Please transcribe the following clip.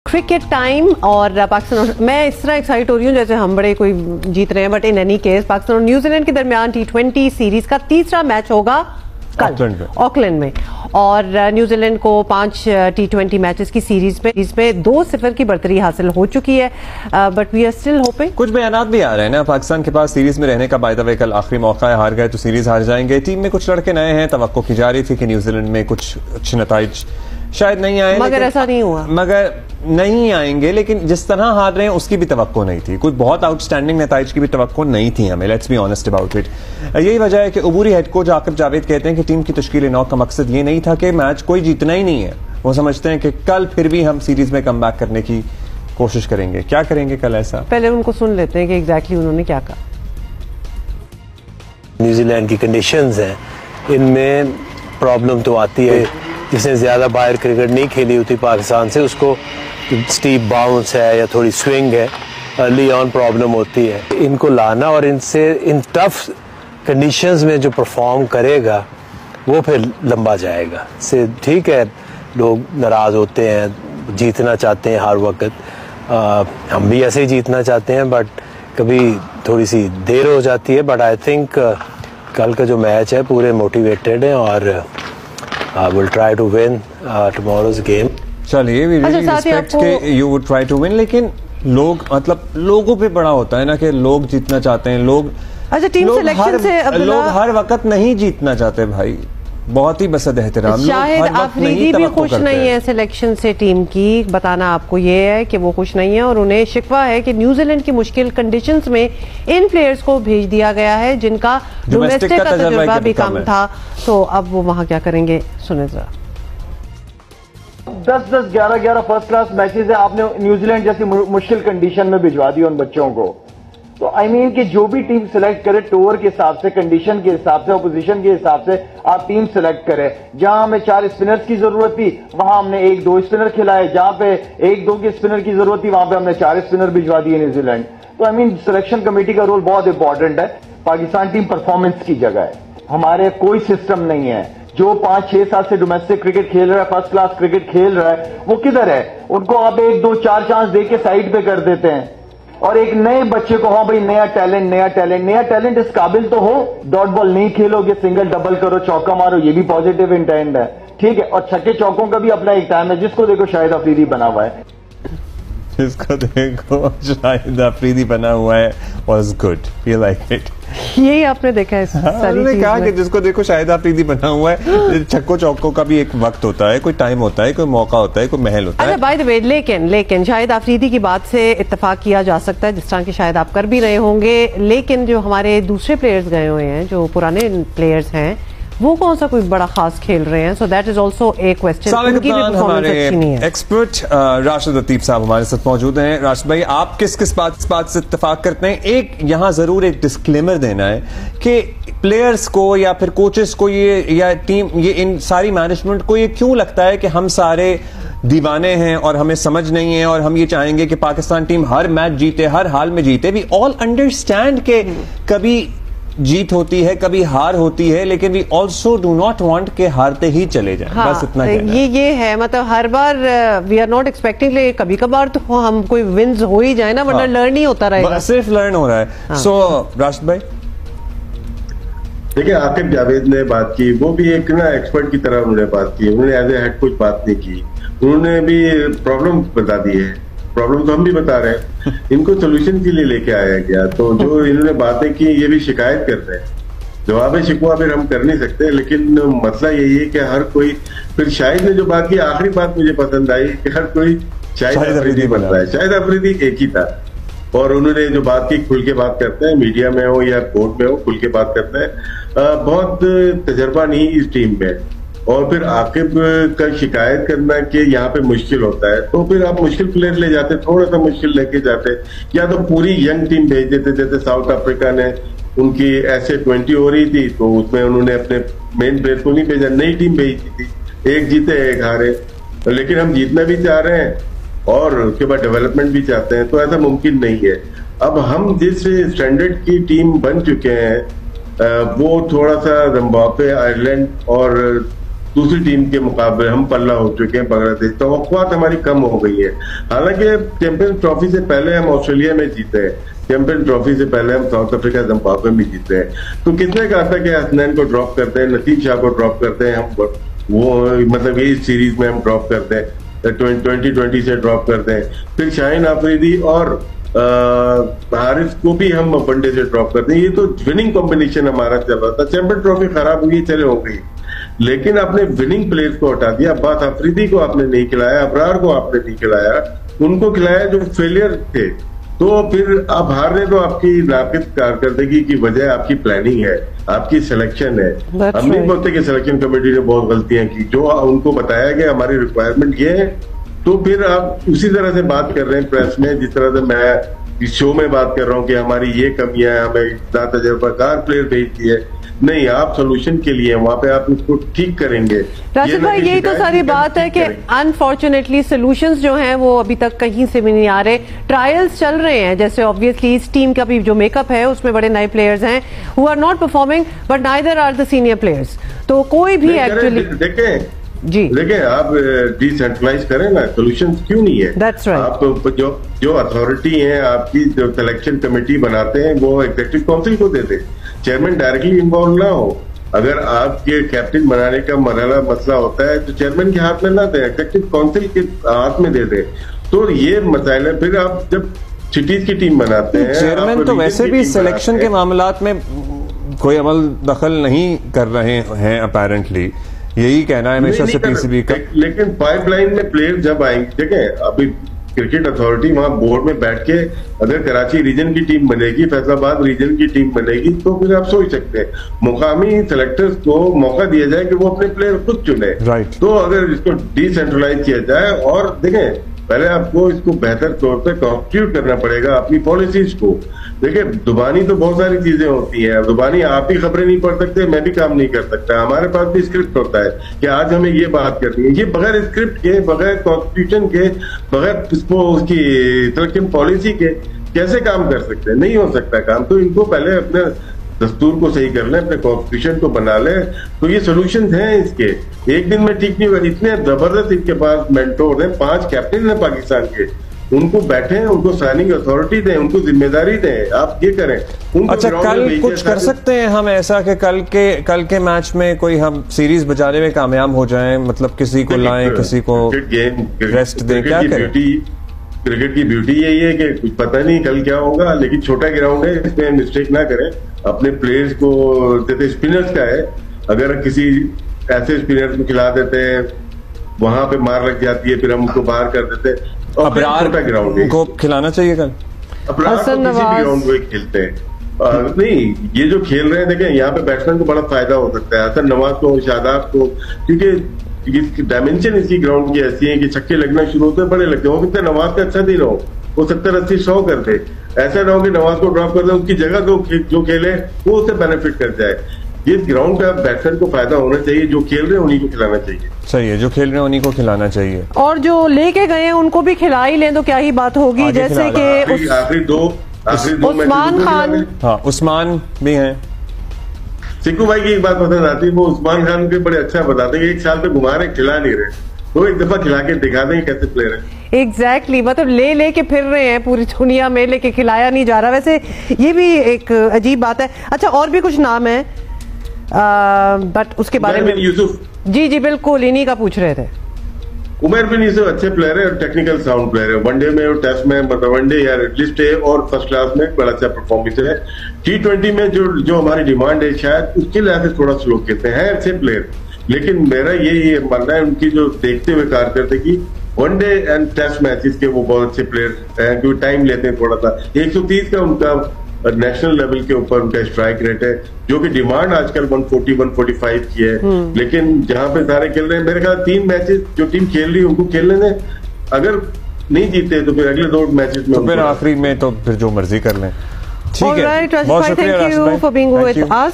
Cricket time और पाकिस्तान, मैं इस तरह एक्साइट हो रही हूँ जैसे हम बड़े कोई जीत रहे हैं, but in any case Pakistan और न्यूजीलैंड के दरमियान T20 सीरीज का तीसरा मैच होगा कल ऑकलैंड में, और न्यूजीलैंड को 5 T20 मैचेस की सीरीज में इसमें 2-0 की बढ़तरी हासिल हो चुकी है, but we are still hoping. कुछ बयानात भी आ रहे हैं ना पाकिस्तान के पास सीरीज में रहने का, बाय द वे कल आखिरी मौका है, हार गए तो सीरीज हार जाएंगे। टीम में कुछ लड़के नए हैं, तवक्को की जा रही थी कि न्यूजीलैंड में कुछ अच्छे नताइज शायद नहीं आए, मगर ऐसा नहीं हुआ, मगर नहीं आएंगे। लेकिन जिस तरह हार रहे हैं उसकी भी तवक्को नहीं थी, कुछ बहुत आउटस्टैंडिंग नताइज की भी तवक्को नहीं थी हमें, let's be honest about it. यही वजह है कि उबूरी हेड कोच आकिब जावेद कहते हैं कि टीम की तश्कील 9 का मकसद ये नहीं था कि मैच कोई जीतना ही नहीं है, वो समझते हैं कि कल फिर भी हम सीरीज में कम बैक करने की कोशिश करेंगे। क्या करेंगे कल ऐसा? पहले उनको सुन लेते हैं कि एग्जैक्टली उन्होंने क्या कहा। न्यूजीलैंड की कंडीशंस हैं, इनमें प्रॉब्लम तो आती है, जिसने ज़्यादा बाहर क्रिकेट नहीं खेली होती पाकिस्तान से, उसको स्टीप बाउंस है या थोड़ी स्विंग है, अर्ली ऑन प्रॉब्लम होती है। इनको लाना और इनसे इन टफ कंडीशंस में जो परफॉर्म करेगा वो फिर लंबा जाएगा। से ठीक है, लोग नाराज़ होते हैं, जीतना चाहते हैं हर वक्त, हम भी ऐसे ही जीतना चाहते हैं, बट कभी थोड़ी सी देर हो जाती है। बट आई थिंक कल का जो मैच है पूरे मोटिवेटेड हैं और will try to win tomorrow's game. चलिए, we really respect कि you would try to win, लेकिन लोग मतलब लोगों पे बड़ा होता है ना कि लोग जीतना चाहते हैं, लोग अच्छा टीम सिलेक्शन से लोग हर वक्त नहीं जीतना चाहते भाई, बहुत ही बसद एहतराम। शाहिद अफरीदी भी खुश नहीं है सिलेक्शन से टीम की, बताना आपको ये है कि वो खुश नहीं है और उन्हें शिकवा है कि न्यूजीलैंड की मुश्किल कंडीशंस में इन प्लेयर्स को भेज दिया गया है जिनका डोमेस्टिक का तजुर्बा भी कम था, तो अब वो वहां क्या करेंगे, सुने जरा। 10-10, 11-11 फर्स्ट क्लास मैचेस है, आपने न्यूजीलैंड जैसी मुश्किल कंडीशन में भिजवा दी उन बच्चों को। तो आई मीन कि जो भी टीम सिलेक्ट करे टूर के हिसाब से, कंडीशन के हिसाब से, ऑपोजिशन के हिसाब से आप टीम सिलेक्ट करें। जहां हमें 4 स्पिनर्स की जरूरत थी वहां हमने 1-2 स्पिनर खिलाए, जहां पे 1-2 के स्पिनर की जरूरत थी वहां पे हमने 4 स्पिनर भिजवा दिए न्यूजीलैंड। तो आई मीन सिलेक्शन कमेटी का रोल बहुत इंपॉर्टेंट है। पाकिस्तान टीम परफॉर्मेंस की जगह है, हमारे कोई सिस्टम नहीं है। जो 5-6 साल से डोमेस्टिक क्रिकेट खेल रहा है, फर्स्ट क्लास क्रिकेट खेल रहा है, वो किधर है? उनको आप 1-2-4 चांस दे के साइड पे कर देते हैं, और एक नए बच्चे को, हाँ भाई नया टैलेंट इस काबिल तो हो, डॉट बॉल नहीं खेलोगे, सिंगल डबल करो, चौका मारो, ये भी पॉजिटिव इंटेंट है, ठीक है। और छक्के चौकों का भी अपना एक टाइम है, जिसको देखो शाहिद अफरीदी बना हुआ है, जिसको देखो शाहिद अफरीदी बना हुआ है, was good, feel like it. यही आपने देखा है सारी चीज़ कहा कि जिसको देखो शाहिद अफरीदी बना हुआ है। छक्को चौकों का भी एक वक्त होता है, कोई टाइम होता है, कोई मौका होता है, कोई महल होता है। अच्छा बाय द वे, लेकिन शाहिद अफरीदी की बात से इत्तेफाक किया जा सकता है, जिस तरह की शायद आप कर भी रहे होंगे, लेकिन जो हमारे दूसरे प्लेयर्स गए हुए हैं, जो पुराने प्लेयर्स हैं, वो कौन सा कोई बड़ा खास खेल रहे हैं, so that is also a question. हमारे एक्सपर्ट राशिद लतीफ साहब हमारे साथ मौजूद हैं। राशिद भाई, आप किस बात से इत्तेफाक करते हैं? एक यहाँ जरूर एक डिस्क्लेमर देना है कि प्लेयर्स को या फिर कोचेस को ये, या टीम, ये इन सारी मैनेजमेंट को ये क्यों लगता है कि हम सारे दीवाने हैं और हमें समझ नहीं है और हम ये चाहेंगे कि पाकिस्तान टीम हर मैच जीते, हर हाल में जीते। वी ऑल अंडरस्टैंड के कभी जीत होती है, कभी हार होती है, लेकिन we also do not want के हारते ही चले जाएं। हाँ, बस इतना ये है, मतलब हर बार वी आर नॉट एक्सपेक्टिंग, कभी कभार तो हम कोई विन्स हो ही जाए ना, वरना लर्न ही होता रहेगा, सिर्फ लर्न हो रहा है। सो राशिद भाई, देखिए आकिब जावेद ने बात की, वो भी एक ना एक्सपर्ट की तरह उन्होंने बात की, उन्होंने एज ए हेड कोच बात नहीं की, उन्होंने भी प्रॉब्लम बता दी है, प्रॉब्लम तो हम भी बता रहे हैं, इनको सोल्यूशन के लिए लेके आया गया। तो जो इन्होंने बातें की ये भी शिकायत कर रहे हैं, जवाब शिकवा फिर हम कर नहीं सकते, लेकिन मसला यही है कि हर कोई, फिर शाहिद ने जो बात की, आखिरी बात मुझे पसंद आई कि हर कोई शाहिद अफरीदी बन रहा है। शाहिद अफरीदी एक ही था, और उन्होंने जो बात की खुल के बात करते हैं, मीडिया में हो या कोर्ट में हो, खुल के बात करते हैं। बहुत तजर्बा नहीं इस टीम में, और फिर आकिब का शिकायत करना कि यहाँ पे मुश्किल होता है, तो फिर आप मुश्किल प्लेयर ले जाते, थोड़ा सा मुश्किल लेके जाते, या तो पूरी यंग टीम भेज देते। जैसे साउथ अफ्रीका ने, उनकी ऐसे 20 हो रही थी तो उसमें उन्होंने अपने मेन प्लेयर को नहीं भेजा, नई टीम भेजी थी, एक जीते एक हारे। लेकिन हम जीतना भी चाह रहे हैं और उसके बाद डेवलपमेंट भी चाहते हैं, तो ऐसा मुमकिन नहीं है। अब हम जिस स्टैंडर्ड की टीम बन चुके हैं, वो थोड़ा सा जिम्बाब्वे, आयरलैंड और दूसरी टीम के मुकाबले हम पल्ला हो चुके हैं बांग्लादेश, तवक्कुआत हमारी कम हो गई है। हालांकि चैंपियंस ट्रॉफी से पहले हम ऑस्ट्रेलिया में जीते हैं, चैंपियन ट्रॉफी से पहले हम साउथ अफ्रीका जिम्बाब्वे में जीते हैं। तो किसने कहा था कि हसनैन को ड्रॉप करते हैं, नसीब शाह को ड्रॉप करते हैं, हम वो मतलब ये सीरीज में हम ड्रॉप करते हैं, 2020 से ड्रॉप करते हैं, फिर शाहीन आफरीदी और हारिस को भी हम वनडे से ड्रॉप करते हैं। ये तो विनिंग कॉम्बिनेशन हमारा चल रहा था। चैंपियन ट्रॉफी खराब हुई, चले हो गई, लेकिन आपने विनिंग प्लेयर्स को हटा दिया। अब्बास अफरीदी को आपने नहीं खिलाया, अबरार को आपने नहीं खिलाया, उनको खिलाया जो फेलियर थे। तो फिर आप हार रहे, तो आपकी नाकिस कारकर्दगी की वजह आपकी प्लानिंग है, आपकी सिलेक्शन है। हम नहीं बोलते कि सिलेक्शन कमेटी ने बहुत गलतियां की, जो उनको बताया गया हमारी रिक्वायरमेंट ये है, तो फिर आप उसी तरह से बात कर रहे हैं प्रेस में, जिस तरह से मैं इस शो में बात कर रहा हूं कि हमारी ये कमियां है, हमें इतना तजर्बाकार प्लेयर भेज दिए। नहीं, आप सोल्यूशन के लिए वहां पे आप उसको ठीक करेंगे। राशिद भाई, यही तो सारी बात है कि अनफॉर्चुनेटली सोल्यूशंस जो हैं वो अभी तक कहीं से भी नहीं आ रहे। ट्रायल्स चल रहे हैं, जैसे ऑब्वियसली इस टीम का भी जो मेकअप है उसमें बड़े नए प्लेयर्स हैं who are not performing, but neither are the senior players. तो कोई भी एक्चुअली देखें आप डिसेंट्रलाइज करें ना, सोल्यूशन क्यों नहीं है? That's right. आप जो अथॉरिटी है आपकी, जो सिलेक्शन कमेटी बनाते हैं, वो एग्जीक्यूटिव काउंसिल को दे दे, चेयरमैन डायरेक्टली इन्वॉल्व ना हो। अगर आपके कैप्टन बनाने का मसला होता है तो चेयरमैन के हाथ में ना दे, एग्जीक्यूटिव काउंसिल के हाथ में दे दे। तो ये मसाइल है। फिर आप जब सिटीज की टीम बनाते हैं, चेयरमैन तो वैसे भी सिलेक्शन के मामलात में कोई अमल दखल नहीं कर रहे हैं अपेरेंटली, यही कहना है हमेशा से पीसीबी का। लेकिन पाइपलाइन में प्लेयर जब आएंगे, देखें अभी क्रिकेट अथॉरिटी वहां बोर्ड में बैठ के अगर कराची रीजन की टीम बनेगी, फैसलाबाद रीजन की टीम बनेगी, तो फिर आप सोच सकते हैं मुकामी सेलेक्टर्स को मौका दिया जाए कि वो अपने प्लेयर खुद चुने। राइट। तो अगर इसको डिसेंट्रलाइज किया जाए, और देखें पहले आपको इसको बेहतर तौर पे कॉन्स्टिट्यूट करना पड़ेगा अपनी पॉलिसीज को। देखिए जुबानी तो बहुत सारी चीजें होती हैं, जुबानी आप ही खबरें नहीं पढ़ सकते, मैं भी काम नहीं कर सकता, हमारे पास भी स्क्रिप्ट होता है कि आज हमें ये बात करनी है। ये बगैर स्क्रिप्ट के, बगैर कॉन्स्टिट्यूशन के, बगैर उसकी सिलेक्शन पॉलिसी के कैसे काम कर सकते हैं? नहीं हो सकता काम। तो इनको पहले अपने दस्तूर को सही कर लें, अपने कॉन्स्टिट्यूशन को बना लें, तो ये सोल्यूशन हैं इसके। एक दिन में ठीक नहीं होगा। इतने जबरदस्त इनके पास मेंटोर हैं, 5 कैप्टन हैं पाकिस्तान के, उनको बैठे, उनको साइनिंग अथॉरिटी दें, उनको जिम्मेदारी दें, आप ये करें। अच्छा, कल कुछ कर सकते हैं हम ऐसा कि कल के मैच में कोई हम सीरीज बचाने में कामयाब हो जाएं, मतलब किसी को लाएं, किसी को रेस्ट दें, क्या करें? क्रिकेट की ब्यूटी यही है कि कुछ पता नहीं कल क्या होगा, लेकिन छोटा ग्राउंड है, इसमें मिस्टेक ना करें। अपने प्लेयर्स को, जैसे स्पिनर्स का है, अगर किसी ऐसे स्पिनर्स को खिला देते हैं, वहां पे मार लग जाती है, फिर हम उनको बाहर कर देते हैं। अबरार ग्राउंड को खिलाना चाहिए कल, अबरार को किसी भी ग्राउंड को खेलते हैं। नहीं, ये जो खेल रहे हैं, देखें यहाँ पे बैट्समैन को बड़ा फायदा हो सकता है, हसन नवाज को, शादाब को, क्योंकि डायमेंशन इसकी ग्राउंड की ऐसी है कि छक्के लगना शुरू होते हैं, बड़े लगते हैं। हो सकता है नवाज का अच्छा दिन हो, वो 70-80-100 करते, ऐसा ना हो कि नवाज को ड्रॉप कर दे, उसकी जगह जो खेले वो उससे बेनिफिट कर जाए। ये ग्राउंड का बैट्समैन को फायदा होना चाहिए, जो खेल रहे हैं उन्हीं को खिलाना चाहिए। सही है, जो खेल रहे हैं उन्हीं को खिलाना चाहिए, और जो लेके गए हैं उनको भी खिला ही लें तो क्या ही बात होगी। जैसे कि आखिरी दो उस्मान खान, हाँ उस्मान भी हैं। सिक्कू भाई की एक बात पसंद आती है, वो उस्मान खान के बड़े अच्छा बताते हैं कि 1 साल पे घुमा रहे, खिला नहीं रहे, वो एक दफा खिला के दिखा दें कैसे प्लेयर है। एग्जैक्टली, मतलब ले के फिर रहे हैं पूरी दुनिया में, लेके खिलाया नहीं जा रहा। वैसे ये भी एक अजीब बात है। अच्छा, और भी कुछ नाम है बट उसके बारे में यूसुफ, जी बिल्कुल इन्हीं का पूछ रहे थे। उमर बिन यूसुफ अच्छे प्लेयर है, टेक्निकल साउंड प्लेयर है, वनडे में और टेस्ट में, मतलब वनडे या लिस्ट है और फर्स्ट क्लास में बड़ा अच्छा परफॉर्मेंस है। T20 में जो हमारी डिमांड है, शायद उसके लिहाज से थोड़ा स्लो खेलते हैं अच्छे प्लेयर, लेकिन मेरा ये मानना है उनकी जो देखते हुए कारकर्दगी वनडे एंड टेस्ट मैचेस के, वो बहुत अच्छे प्लेयर हैं, क्योंकि टाइम लेते हैं थोड़ा सा। 130 का उनका नेशनल लेवल के ऊपर उनका स्ट्राइक रेट है, जो कि डिमांड आजकल 140-145 की है, लेकिन जहां पे सारे खेल रहे हैं, मेरे ख्याल 3 मैचेस जो टीम खेल रही है उनको खेलने दें, अगर नहीं जीते तो फिर अगले 2 मैचेस में, तो फिर आखिरी में तो फिर जो मर्जी कर लें। ठीक है, बहुत शुक्रिया thank you for being with us.